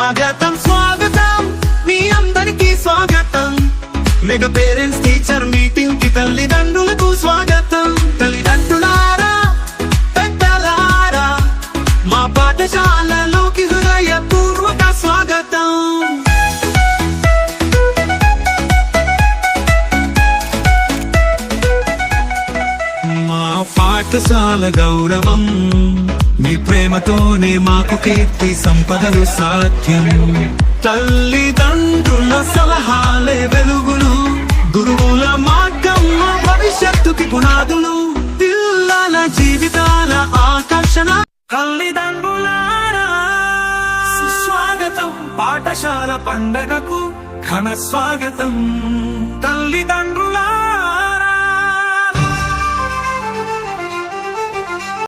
స్వాగతం స్వాగతం మీ అందరికీ స్వాగతం మెగా పేరెంట్స్ టీచర్ మీటింగ్ కి తల్లిదండ్రులకు స్వాగతం తల్లిదండ్రులారా పెద్దలారా మా పాఠశాలలోకి హృదయపూర్వక స్వాగతం మా పాఠశాల గౌరవం మీ ప్రేమతోనే మాకు కీర్తి సంపదలు సాధ్యం తల్లిదండ్రుల సలహాలే వెలుగులు గురువుల మార్గం మా భవిష్యత్తుకి పునాదులు పిల్లల జీవితాల ఆకర్షణ తల్లిదండ్రులారా స్వాగతం పాఠశాల పండగకు ఘన స్వాగతం తల్లిదండ్రులు